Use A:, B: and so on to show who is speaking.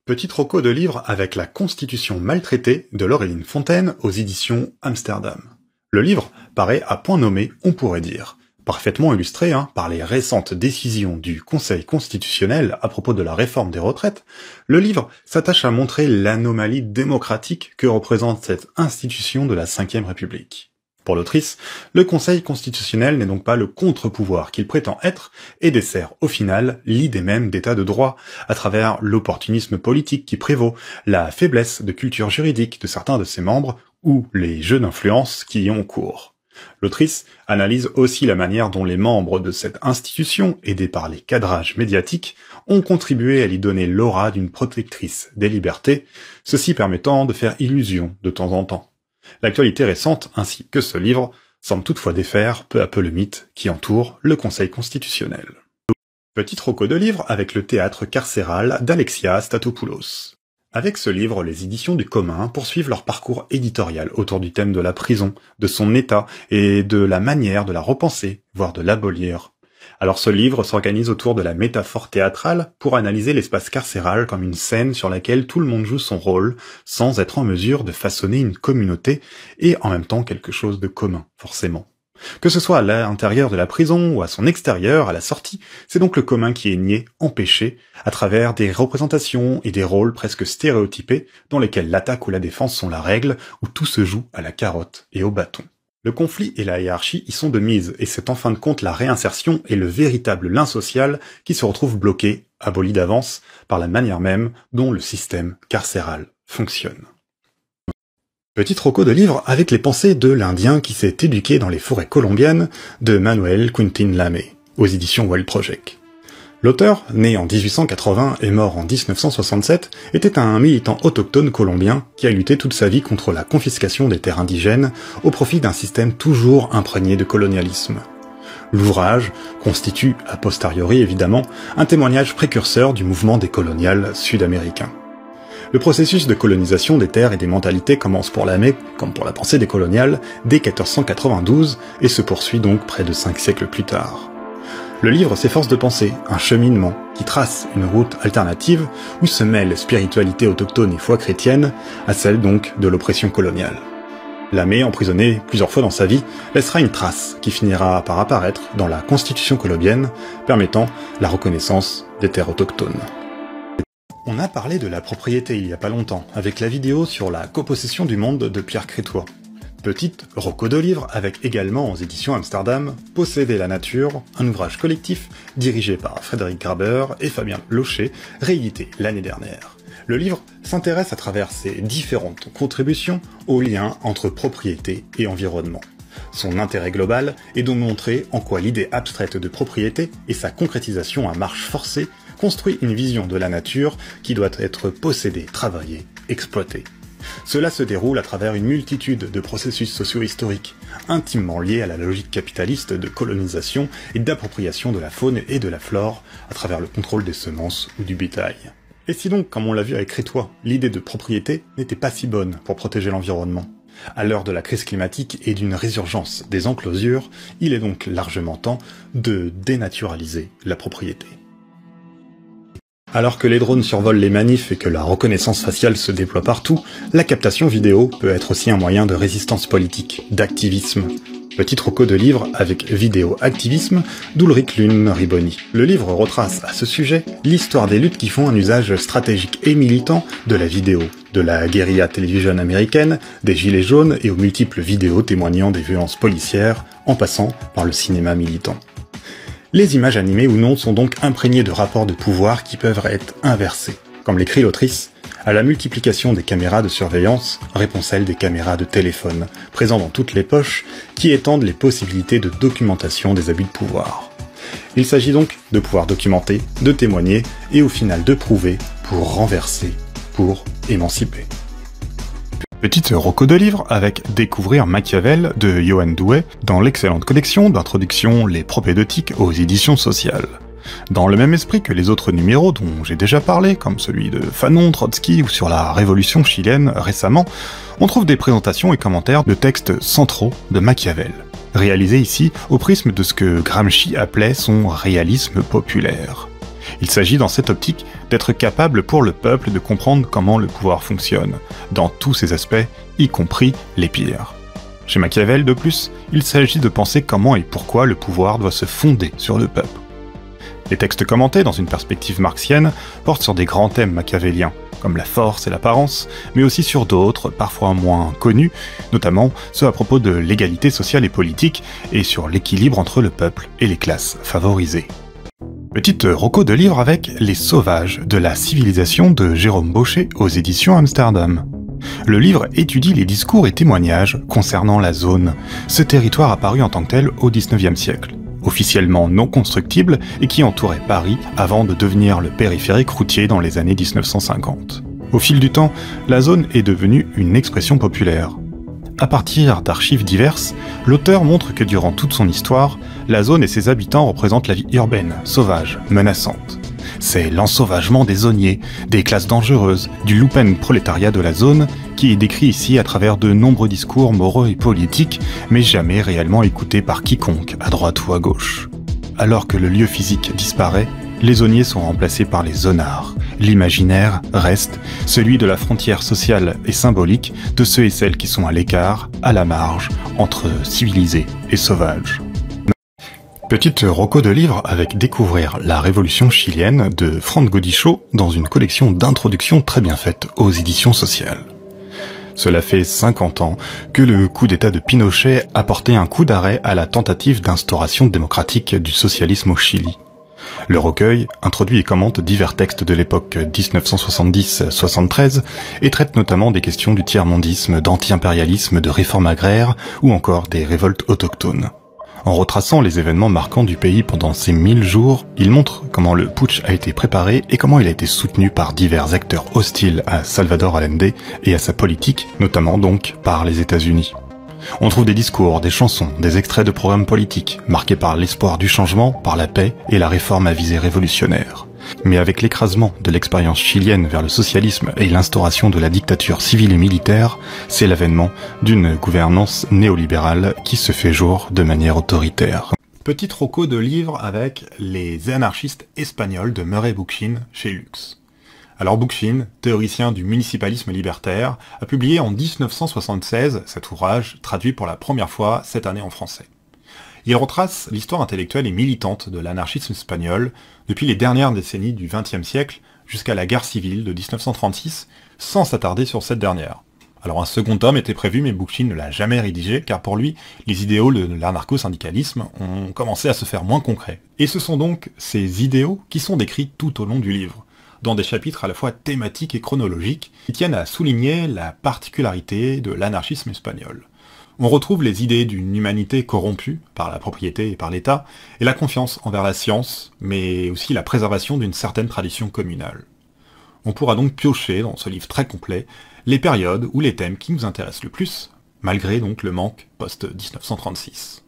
A: Petit troco de livre avec la Constitution maltraitée de Laureline Fontaine aux éditions Amsterdam. Le livre paraît à point nommé, on pourrait dire. Parfaitement illustré par les récentes décisions du Conseil constitutionnel à propos de la réforme des retraites, le livre s'attache à montrer l'anomalie démocratique que représente cette institution de la Ve République. Pour l'autrice, le Conseil constitutionnel n'est donc pas le contre-pouvoir qu'il prétend être et dessert au final l'idée même d'état de droit à travers l'opportunisme politique qui prévaut, la faiblesse de culture juridique de certains de ses membres ou les jeux d'influence qui y ont cours. L'autrice analyse aussi la manière dont les membres de cette institution, aidés par les cadrages médiatiques, ont contribué à lui donner l'aura d'une protectrice des libertés, ceci permettant de faire illusion de temps en temps. L'actualité récente, ainsi que ce livre, semble toutefois défaire peu à peu le mythe qui entoure le Conseil constitutionnel. Petit troco de livre avec le théâtre carcéral d'Alexia Statopoulos. Avec ce livre, les éditions du commun poursuivent leur parcours éditorial autour du thème de la prison, de son état et de la manière de la repenser, voire de l'abolir. Alors ce livre s'organise autour de la métaphore théâtrale pour analyser l'espace carcéral comme une scène sur laquelle tout le monde joue son rôle, sans être en mesure de façonner une communauté et en même temps quelque chose de commun, forcément. Que ce soit à l'intérieur de la prison ou à son extérieur, à la sortie, c'est donc le commun qui est nié, empêché, à travers des représentations et des rôles presque stéréotypés dans lesquels l'attaque ou la défense sont la règle, où tout se joue à la carotte et au bâton. Le conflit et la hiérarchie y sont de mise, et c'est en fin de compte la réinsertion et le véritable lien social qui se retrouvent bloqués, abolis d'avance, par la manière même dont le système carcéral fonctionne. Petit troco de livre avec les pensées de l'Indien qui s'est éduqué dans les forêts colombiennes de Manuel Quintín Lamé, aux éditions Wild Project. L'auteur, né en 1880 et mort en 1967, était un militant autochtone colombien qui a lutté toute sa vie contre la confiscation des terres indigènes au profit d'un système toujours imprégné de colonialisme. L'ouvrage constitue, a posteriori évidemment, un témoignage précurseur du mouvement décolonial sud-américain. Le processus de colonisation des terres et des mentalités commence pour Lamé, comme pour la pensée décoloniale, dès 1492 et se poursuit donc près de 5 siècles plus tard. Le livre s'efforce de penser un cheminement qui trace une route alternative où se mêlent spiritualité autochtone et foi chrétienne à celle donc de l'oppression coloniale. Lamé, emprisonné plusieurs fois dans sa vie, laissera une trace qui finira par apparaître dans la constitution colombienne, permettant la reconnaissance des terres autochtones. On a parlé de la propriété il y a pas longtemps, avec la vidéo sur la copossession du monde de Pierre Crétois. Petite roco de livre avec également aux éditions Amsterdam, Posséder la nature, un ouvrage collectif dirigé par Frédéric Graber et Fabien Locher, réédité l'année dernière. Le livre s'intéresse à travers ses différentes contributions au lien entre propriété et environnement. Son intérêt global est de montrer en quoi l'idée abstraite de propriété et sa concrétisation à marche forcée construit une vision de la nature qui doit être possédée, travaillée, exploitée. Cela se déroule à travers une multitude de processus socio-historiques, intimement liés à la logique capitaliste de colonisation et d'appropriation de la faune et de la flore à travers le contrôle des semences ou du bétail. Et si donc, comme on l'a vu avec Crétois, l'idée de propriété n'était pas si bonne pour protéger l'environnement? À l'heure de la crise climatique et d'une résurgence des enclosures, il est donc largement temps de dénaturaliser la propriété. Alors que les drones survolent les manifs et que la reconnaissance faciale se déploie partout, la captation vidéo peut être aussi un moyen de résistance politique, d'activisme. Petit troco de livre avec vidéo-activisme d'Ulrich Lune Riboni. Le livre retrace à ce sujet l'histoire des luttes qui font un usage stratégique et militant de la vidéo, de la guérilla télévision américaine, des gilets jaunes et aux multiples vidéos témoignant des violences policières, en passant par le cinéma militant. Les images animées ou non sont donc imprégnées de rapports de pouvoir qui peuvent être inversés. Comme l'écrit l'autrice, à la multiplication des caméras de surveillance répond celle des caméras de téléphone, présentes dans toutes les poches, qui étendent les possibilités de documentation des abus de pouvoir. Il s'agit donc de pouvoir documenter, de témoigner et au final de prouver pour renverser, pour émanciper. Petite roco de livre avec Découvrir Machiavel de Johan Douet dans l'excellente collection d'introduction Les propédeutiques aux éditions sociales. Dans le même esprit que les autres numéros dont j'ai déjà parlé, comme celui de Fanon, Trotsky ou sur la révolution chilienne récemment, on trouve des présentations et commentaires de textes centraux de Machiavel, réalisés ici au prisme de ce que Gramsci appelait son réalisme populaire. Il s'agit dans cette optique d'être capable pour le peuple de comprendre comment le pouvoir fonctionne, dans tous ses aspects, y compris les pires. Chez Machiavel, de plus, il s'agit de penser comment et pourquoi le pouvoir doit se fonder sur le peuple. Les textes commentés dans une perspective marxienne portent sur des grands thèmes machiavéliens, comme la force et l'apparence, mais aussi sur d'autres, parfois moins connus, notamment ceux à propos de l'égalité sociale et politique, et sur l'équilibre entre le peuple et les classes favorisées. Petite roco de livre avec Les Sauvages de la civilisation de Jérôme Baucher aux éditions Amsterdam. Le livre étudie les discours et témoignages concernant la zone, ce territoire apparu en tant que tel au XIXe siècle, officiellement non constructible et qui entourait Paris avant de devenir le périphérique routier dans les années 1950. Au fil du temps, la zone est devenue une expression populaire. À partir d'archives diverses, l'auteur montre que durant toute son histoire, la zone et ses habitants représentent la vie urbaine, sauvage, menaçante. C'est l'ensauvagement des zoniers, des classes dangereuses, du lumpenprolétariat de la zone, qui est décrit ici à travers de nombreux discours moraux et politiques, mais jamais réellement écoutés par quiconque, à droite ou à gauche. Alors que le lieu physique disparaît, les zoniers sont remplacés par les zonards. L'imaginaire reste celui de la frontière sociale et symbolique de ceux et celles qui sont à l'écart, à la marge, entre civilisés et sauvages. Petite roco de livre avec Découvrir la révolution chilienne de Franz Godichaud dans une collection d'introductions très bien faite aux éditions sociales. Cela fait 50 ans que le coup d'État de Pinochet a porté un coup d'arrêt à la tentative d'instauration démocratique du socialisme au Chili. Le recueil introduit et commente divers textes de l'époque 1970-73 et traite notamment des questions du tiers-mondisme, d'anti-impérialisme, de réforme agraire ou encore des révoltes autochtones. En retraçant les événements marquants du pays pendant ces 1000 jours, il montre comment le putsch a été préparé et comment il a été soutenu par divers acteurs hostiles à Salvador Allende et à sa politique, notamment donc par les États-Unis. On trouve des discours, des chansons, des extraits de programmes politiques, marqués par l'espoir du changement, par la paix et la réforme à visée révolutionnaire. Mais avec l'écrasement de l'expérience chilienne vers le socialisme et l'instauration de la dictature civile et militaire, c'est l'avènement d'une gouvernance néolibérale qui se fait jour de manière autoritaire. Petite roco de livre avec Les anarchistes espagnols de Murray Bookchin chez Lux. Alors Bookchin, théoricien du municipalisme libertaire, a publié en 1976 cet ouvrage, traduit pour la première fois cette année en français. Il retrace l'histoire intellectuelle et militante de l'anarchisme espagnol depuis les dernières décennies du XXe siècle jusqu'à la guerre civile de 1936, sans s'attarder sur cette dernière. Alors un second tome était prévu, mais Bookchin ne l'a jamais rédigé, car pour lui, les idéaux de l'anarcho-syndicalisme ont commencé à se faire moins concrets. Et ce sont donc ces idéaux qui sont décrits tout au long du livre, dans des chapitres à la fois thématiques et chronologiques, qui tiennent à souligner la particularité de l'anarchisme espagnol. On retrouve les idées d'une humanité corrompue par la propriété et par l'État, et la confiance envers la science, mais aussi la préservation d'une certaine tradition communale. On pourra donc piocher dans ce livre très complet les périodes ou les thèmes qui nous intéressent le plus, malgré donc le manque post-1936.